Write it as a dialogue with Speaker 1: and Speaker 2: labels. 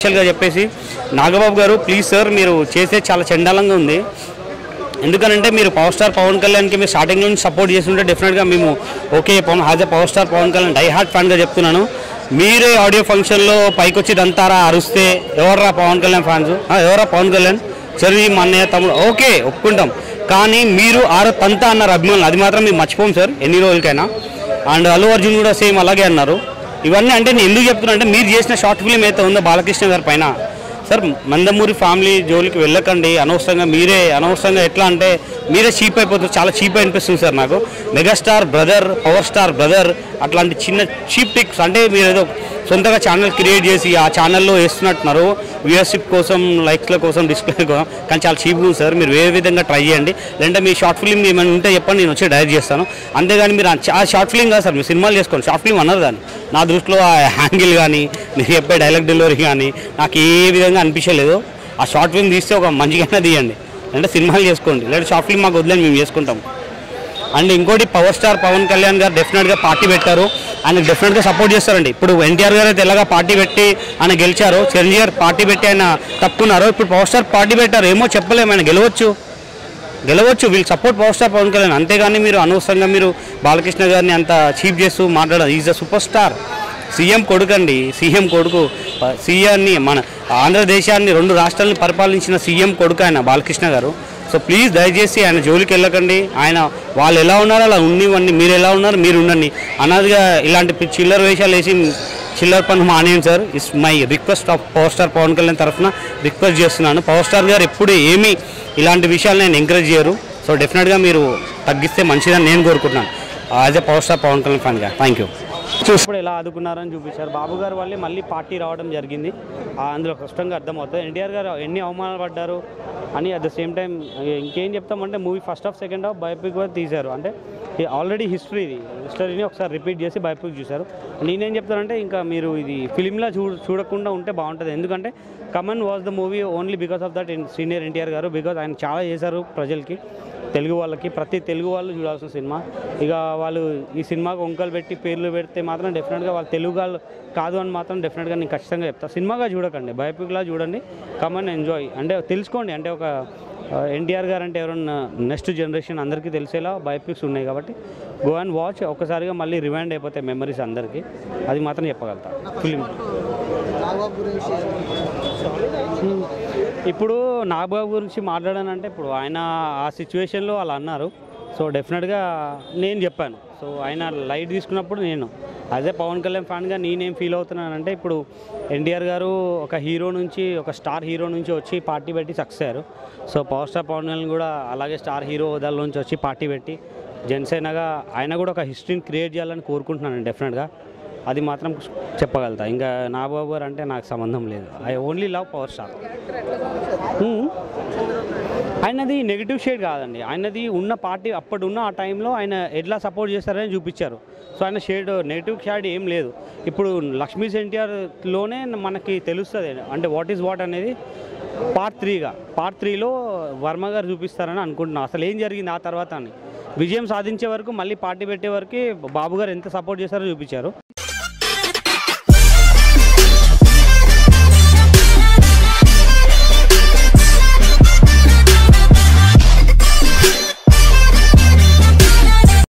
Speaker 1: స్పెషల్గా చెప్పేసి నాగబాబు గారు ప్లీజ్ సార్ మీరు చేసే చాలా చండాలంగా ఉంది. ఎందుకనంటే మీరు పవర్ స్టార్ పవన్ కళ్యాణ్కి మీరు స్టార్టింగ్ నుంచి సపోర్ట్ చేస్తుంటే డెఫినెట్గా మేము okay as a power star Pawan Kalyan die hard ఫ్యాన్గా చెప్తున్నాను. మీరే ఆడియో ఫంక్షన్లో పైకి వచ్చి దంతారా అరుస్తే ఎవర్రా పవన్ కళ్యాణ్ ఫ్యాన్స్, ఎవరా పవన్ కళ్యాణ్ సరే మా అన్నయ్య తమ్ముడు ఓకే ఒప్పుకుంటాం. కానీ మీరు తంతా అన్నారు అభిమానులు, అది మాత్రం మేము మర్చిపోం సార్ ఎన్ని రోజులకైనా. అండ్ అల్లు అర్జున్ కూడా సేమ్ అలాగే అన్నారు. ఇవన్నీ అంటే నేను ఎందుకు చెప్తున్నా అంటే మీరు చేసిన షార్ట్ ఫిలిం అయితే ఉందో బాలకృష్ణ గారి పైన సార్ నందమూరి ఫ్యామిలీ జోలికి వెళ్ళకండి. అనవసరంగా ఎట్లా అంటే మీరే చీప్ అయిపోతారు, చాలా చీప్ అనిపిస్తుంది సార్ నాకు. Megastar brother, power star brother అట్లాంటి చిన్న చీప్ టిక్స్ అంటే మీరు ఏదో సొంతగా ఛానల్ క్రియేట్ చేసి ఆ ఛానల్లో వేస్తున్నట్టున్నారు వ్యూవర్షిప్ కోసం, లైక్స్ల కోసం, డిస్ప్లే కోసం. కానీ చాలా చీప్గా ఉంది సార్. మీరు వేరే విధంగా ట్రై చేయండి. లేదంటే మీ షార్ట్ ఫిల్మ్ ఏమైనా ఉంటే చెప్పండి, నేను వచ్చి డైరెక్ట్ చేస్తాను. అంతేగాని మీరు ఆ షార్ట్ ఫిల్మ్ కాదు సార్, మీరు సినిమాలు చేసుకోండి. షార్ట్ ఫిల్మ్ అన్నారు దాన్ని నా దృష్టిలో ఆ హ్యాంగిల్ కానీ మీరు చెప్పే డైలాగ్ డెలివరీ కానీ నాకు ఏ విధంగా అనిపించలేదు. ఆ షార్ట్ ఫిల్మ్ తీస్తే ఒక మంచిగానే తీయండి, అంటే సినిమాలు చేసుకోండి. లేదా షార్ట్ ఫిల్మ్ మాకు వదిలేని మేము చేసుకుంటాం. అండ్ ఇంకోటి పవర్ స్టార్ పవన్ కళ్యాణ్ గారు డెఫినెట్గా పార్టీ పెట్టారు, ఆయన డెఫినెట్గా సపోర్ట్ చేస్తారండి. ఇప్పుడు ఎన్టీఆర్ గారు అయితే ఎలాగా పార్టీ పెట్టి ఆయన గెలిచారు, చిరంజీవి గారు పార్టీ పెట్టి ఆయన తప్పుకున్నారు. ఇప్పుడు పవర్ స్టార్ పార్టీ పెట్టారు, ఏమో చెప్పలేము, ఆయన గెలవచ్చు. వీళ్ళు support power star Pawan Kalyan. అంతేగాని మీరు అనవసరంగా మీరు బాలకృష్ణ గారిని అంత చీప్ చేస్తూ మాట్లాడారు. Is a super star, CM కొడుకు అండి. సీఎం కొడుకు, సీఎంని మన ఆంధ్రదేశాన్ని 2 రాష్ట్రాలను పరిపాలించిన సీఎం కొడుకు ఆయన బాలకృష్ణ గారు. సో ప్లీజ్ దయచేసి ఆయన జోలికి వెళ్ళకండి. ఆయన వాళ్ళు ఎలా ఉన్నారో అలా ఉండివ్వండి, మీరు ఎలా ఉన్నారో మీరు ఉండండి. అన్నదిగా ఇలాంటి చిల్లర వేషాలు వేసి చిల్లర పని మానేయండి sir. It's my request of power star Pawan Kalyan తరఫున రిక్వెస్ట్ చేస్తున్నాను. పవర్ స్టార్ గారు ఎప్పుడు ఏమీ ఇలాంటి విషయాలు నేను ఎంకరేజ్ చేయరు. సో డెఫినెట్గా మీరు తగ్గిస్తే మంచిదని నేను కోరుకుంటున్నాను as a power star Pawan Kalyan ఫ్యాన్గా. Thank you. చూసినప్పుడు ఎలా ఆదుకున్నారని చూపించారు. బాబు గారు వల్లే మళ్ళీ పార్టీ రావడం జరిగింది. అందులో కష్టంగా అర్థమవుతుంది. ఎన్టీఆర్ గారు ఎన్ని అవమానాలు పడ్డారు అని. అట్ ద సేమ్ టైం ఇంకేం చెప్తామంటే movie first half second half biopic కూడా తీశారు. అంటే ఆల్రెడీ హిస్టరీని ఒకసారి రిపీట్ చేసి బయోపిక్ చూశారు. నేనేం చెప్తానంటే ఇంకా మీరు ఇది ఫిలింలా చూడకుండా ఉంటే బాగుంటుంది. ఎందుకంటే come on was the movie only because of that senior NTR గారు. బికాజ్ ఆయన చాలా చేశారు ప్రజలకి, తెలుగు వాళ్ళకి. ప్రతి తెలుగు వాళ్ళు చూడాల్సిన సినిమా. ఇక వాళ్ళు ఈ సినిమాకు వంకలు పెట్టి పేర్లు పెడితే మాత్రం డెఫినెట్గా వాళ్ళు తెలుగు వాళ్ళు కాదు అని మాత్రం డెఫినెట్గా నేను ఖచ్చితంగా చెప్తాను. సినిమాగా చూడకండి, బయోపిక్లా చూడండి. కమన్ ఎంజాయ్ అంటే తెలుసుకోండి. అంటే ఒక ఎన్టీఆర్ గారు అంటే ఎవరన్నా నెక్స్ట్ జనరేషన్ అందరికీ తెలిసేలా బయోపిక్స్ ఉన్నాయి కాబట్టి గో అండ్ వాచ్. ఒక్కసారిగా మళ్ళీ రివైండ్ అయిపోతాయి మెమరీస్ అందరికీ. అది మాత్రం చెప్పగలుగుతా. ఫిలిం ఇప్పుడు నాగబాబు గురించి మాట్లాడానంటే ఇప్పుడు ఆయన ఆ సిచ్యువేషన్లో వాళ్ళు అన్నారు. సో డెఫినెట్గా నేను చెప్పాను. సో ఆయన లైట్ తీసుకున్నప్పుడు నేను అదే పవన్ కళ్యాణ్ ఫ్యాన్గా నేనేం ఫీల్ అవుతున్నానంటే ఇప్పుడు ఎన్టీఆర్ గారు ఒక స్టార్ హీరో నుంచి వచ్చి పార్టీ పెట్టి సక్సెస్ అయ్యారు. So power star Pawan Kalyan కూడా అలాగే స్టార్ హీరో హోదాల నుంచి వచ్చి పార్టీ పెట్టి జనసేనగా ఆయన కూడా ఒక హిస్టరీని క్రియేట్ చేయాలని కోరుకుంటున్నాను డెఫినెట్గా. అది మాత్రం చెప్పగలుగుతా. ఇంకా నాగబాబు గారు అంటే నాకు సంబంధం లేదు. I only love power star. ఆయనది నెగిటివ్ షేడ్ కాదండి. ఆయనది ఉన్న పార్టీ అప్పుడున్న ఆ టైంలో ఆయన ఎట్లా సపోర్ట్ చేస్తారని చూపించారు. సో ఆయన నెగిటివ్ షేడ్ ఏం లేదు. ఇప్పుడు లక్ష్మీ ఎన్టీఆర్లోనే మనకి తెలుస్తుంది అంటే వాట్ ఈజ్ వాట్ అనేది. పార్ట్ 3లో వర్మ గారు చూపిస్తారని అనుకుంటున్నాను. అసలు ఏం జరిగింది ఆ తర్వాత అని. విజయం సాధించే వరకు మళ్ళీ పార్టీ పెట్టే వరకు బాబు గారు ఎంత సపోర్ట్ చేస్తారో చూపించారు.